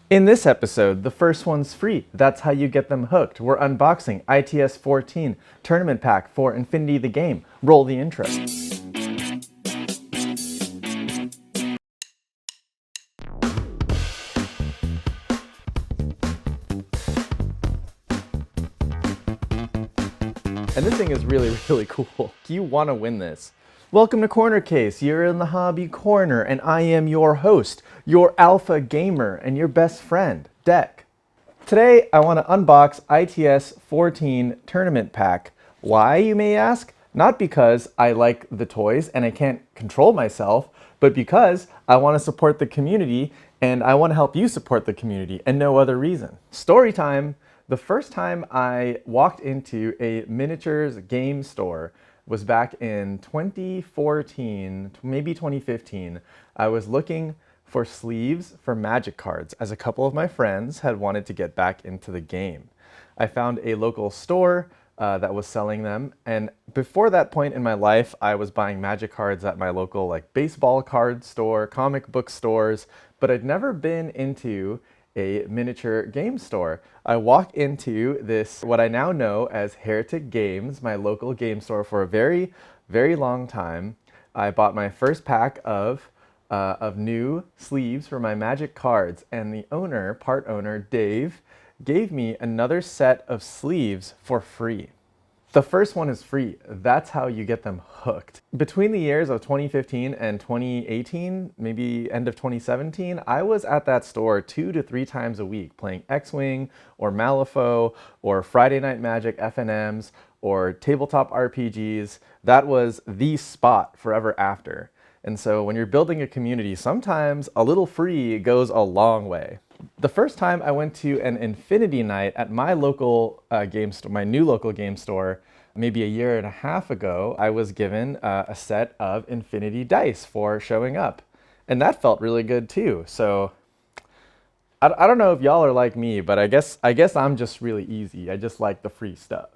In this episode, the first one's free. That's how you get them hooked. We're unboxing ITS14 Tournament Pack for Infinity the Game. Roll the intro. And this thing is really cool. You want to win this. Welcome to Corner Case. You're in the hobby corner, and I am your host, your alpha gamer, and your best friend, Deck. Today, I want to unbox ITS14 Tournament Pack. Why, you may ask? Not because I like the toys and I can't control myself, but because I want to support the community and I want to help you support the community, and no other reason. Story time. The first time I walked into a miniatures game store was back in 2014, maybe 2015. I was looking for sleeves for Magic cards, as a couple of my friends had wanted to get back into the game. I found a local store that was selling them, and before that point in my life, I was buying Magic cards at my local baseball card store, comic book stores, but I'd never been into a miniature game store. I walked into this, what I now know as Heretic Games, my local game store, for a very long time. I bought my first pack of new sleeves for my Magic cards, and the owner, part owner, Dave, gave me another set of sleeves for free. The first one is free. That's how you get them hooked. Between the years of 2015 and 2018, maybe end of 2017, I was at that store 2 to 3 times a week playing X-Wing or Malifaux or Friday Night Magic FNMs or tabletop RPGs. That was the spot forever after. And so when you're building a community, sometimes a little free goes a long way. The first time I went to an Infinity night at my local game store, my new local game store, maybe a year and a half ago, I was given a set of Infinity dice for showing up. And that felt really good too. So I don't know if y'all are like me, but I guess I'm just really easy. I just like the free stuff.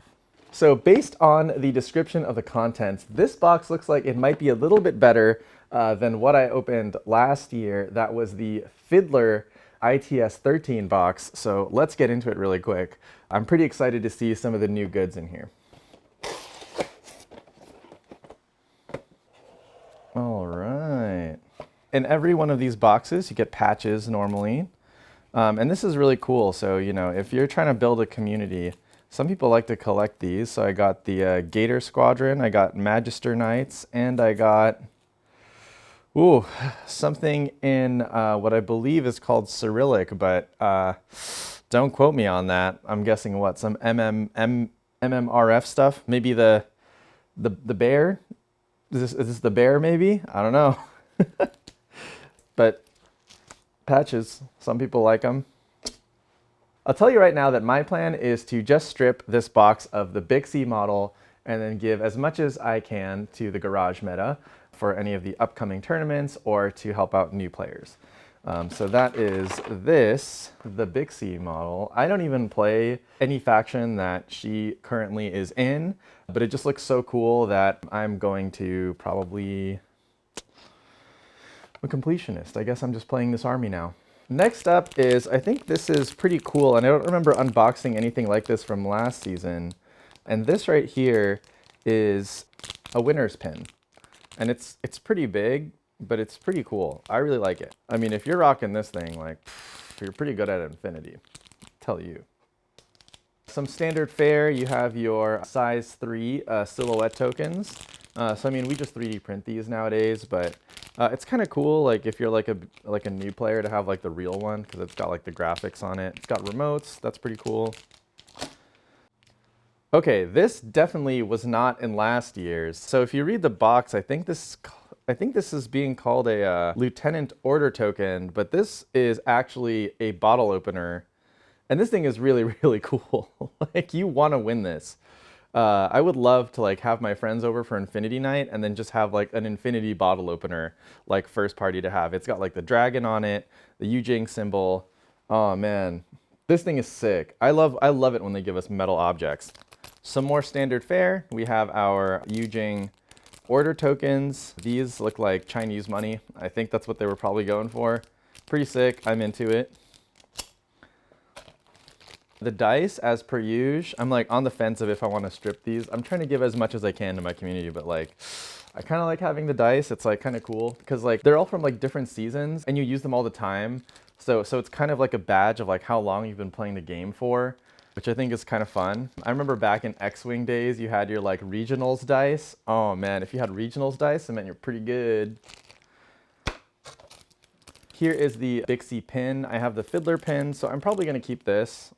So based on the description of the contents, this box looks like it might be a little bit better than what I opened last year. That was the Fiddler ITS13 box. So let's get into it really quick. I'm pretty excited to see some of the new goods in here. All right. In every one of these boxes, you get patches normally. And this is really cool. So, you know, if you're trying to build a community, some people like to collect these. So I got the Gator Squadron, I got Magister Knights, and I got something in what I believe is called Cyrillic, but don't quote me on that. I'm guessing what, some MMRF stuff? Maybe the bear? Is this the bear maybe? I don't know. But patches, some people like them. I'll tell you right now that my plan is to just strip this box of the Bixie model and then give as much as I can to the Garage meta for any of the upcoming tournaments or to help out new players. So that is the Bixie model. I don't even play any faction that she currently is in, but it just looks so cool that I'm going to probably a completionist. I guess I'm just playing this army now. Next up is, I think this is pretty cool, and I don't remember unboxing anything like this from last season. And this right here is a winner's pin. And it's pretty big, but it's pretty cool. I really like it. I mean, if you're rocking this thing, you're pretty good at Infinity, tell you. Some standard fare, you have your size 3 silhouette tokens. So I mean, we just 3D print these nowadays, but it's kind of cool, if you're like a new player, to have the real one, because it's got the graphics on it. It's got remotes. That's pretty cool. Okay, this definitely was not in last year's. So if you read the box, I think this is being called a Lieutenant Order token, but this is actually a bottle opener. And this thing is really cool. You want to win this. I would love to have my friends over for Infinity Night and then just have an Infinity bottle opener, first party to have. It's got the dragon on it, the Yujing symbol. Oh man, this thing is sick. I love it when they give us metal objects. Some more standard fare. We have our Yujing order tokens. These look like Chinese money. I think that's what they were probably going for. Pretty sick. I'm into it. The dice, as per usual, I'm like on the fence of if I want to strip these. I'm trying to give as much as I can to my community, but like, I kind of like having the dice. It's like kind of cool because like they're all from like different seasons and you use them all the time. So it's kind of like a badge of like how long you've been playing the game for, which I think is kind of fun. I remember back in X-Wing days, you had your like regionals dice. Oh man, if you had regionals dice, it meant you're pretty good. Here is the Dixie pin. I have the Fiddler pin, so I'm probably gonna keep this.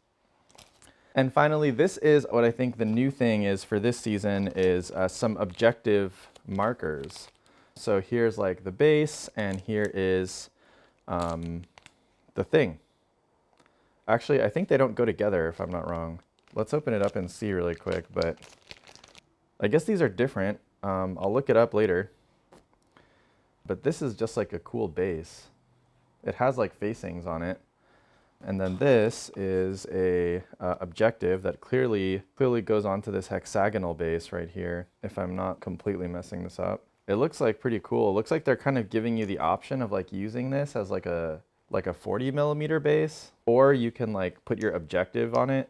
And finally, this is what I think the new thing is for this season is some objective markers. So here's like the base, and here is the thing. Actually, I think they don't go together if I'm not wrong. Let's open it up and see really quick, but I guess these are different. I'll look it up later. But this is just like a cool base. It has like facings on it. And then this is a objective that clearly goes onto this hexagonal base right here, if I'm not completely messing this up. It looks like pretty cool. It looks like they're kind of giving you the option of like using this as like a 40 millimeter base, or you can like put your objective on it.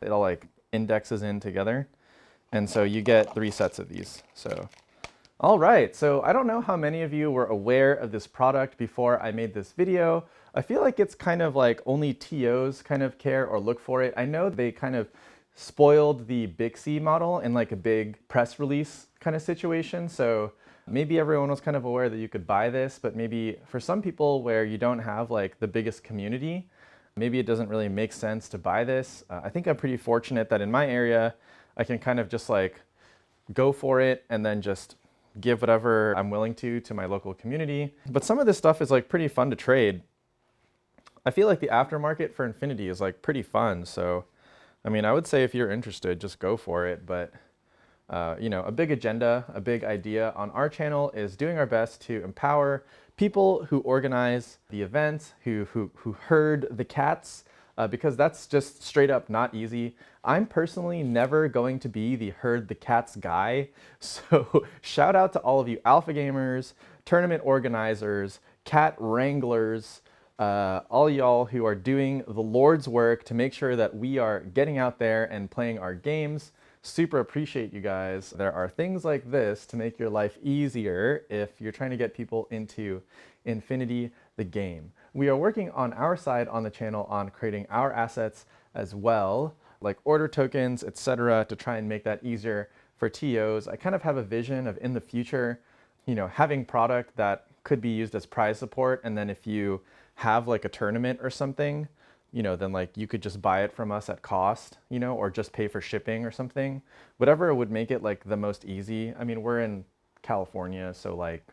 It all like indexes in together. And so you get 3 sets of these. So, all right. So I don't know how many of you were aware of this product before I made this video. I feel like it's kind of like only TOs kind of care or look for it. I know they kind of spoiled the Bixie model in like a big press release kind of situation. So maybe everyone was kind of aware that you could buy this, but maybe for some people where you don't have like the biggest community, maybe it doesn't really make sense to buy this. I think I'm pretty fortunate that in my area, I can kind of just like go for it and then just give whatever I'm willing to my local community. But some of this stuff is like pretty fun to trade. I feel like the aftermarket for Infinity is like pretty fun. So, I mean, I would say if you're interested, just go for it. But, you know, a big agenda, a big idea on our channel is doing our best to empower people who organize the events, who herd the cats, because that's just straight up not easy. I'm personally never going to be the herd the cats guy. So shout out to all of you alpha gamers, tournament organizers, cat wranglers, all y'all who are doing the Lord's work to make sure that we are getting out there and playing our games. Super appreciate you guys. There are things like this to make your life easier if you're trying to get people into Infinity, the game. We are working on our side on the channel on creating our assets as well, like order tokens, etc., to try and make that easier for TOs. I kind of have a vision of in the future, you know, having product that could be used as prize support, and then if you have like a tournament or something, you know, then like you could just buy it from us at cost, you know, or just pay for shipping or something. Whatever would make it like the most easy. I mean, we're in California, so like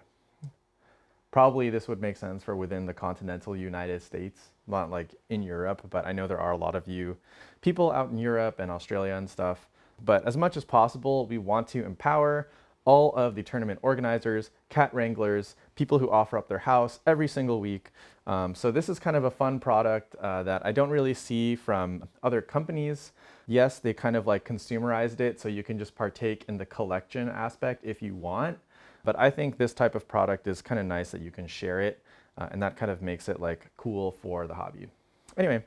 probably this would make sense for within the continental United States, not like in Europe, but I know there are a lot of you people out in Europe and Australia and stuff. But as much as possible, we want to empower all of the tournament organizers, cat wranglers, people who offer up their house every single week. So this is kind of a fun product that I don't really see from other companies. Yes, they kind of like consumerized it so you can just partake in the collection aspect if you want. But I think this type of product is kind of nice that you can share it, and that kind of makes it like cool for the hobby. Anyway,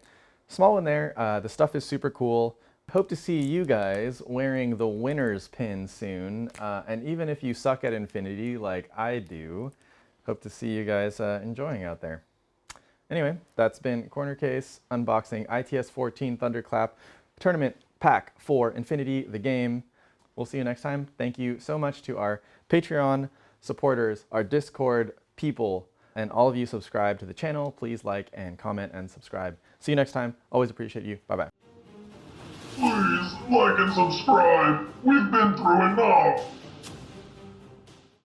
small one there. The stuff is super cool. Hope to see you guys wearing the winner's pin soon. And even if you suck at Infinity like I do, hope to see you guys enjoying out there. Anyway, that's been Corner Case unboxing ITS14 Thunderclap Tournament Pack for Infinity, the game. We'll see you next time. Thank you so much to our Patreon supporters, our Discord people, and all of you subscribe to the channel. Please like and comment and subscribe. See you next time. Always appreciate you. Bye-bye. Please like and subscribe. We've been through enough.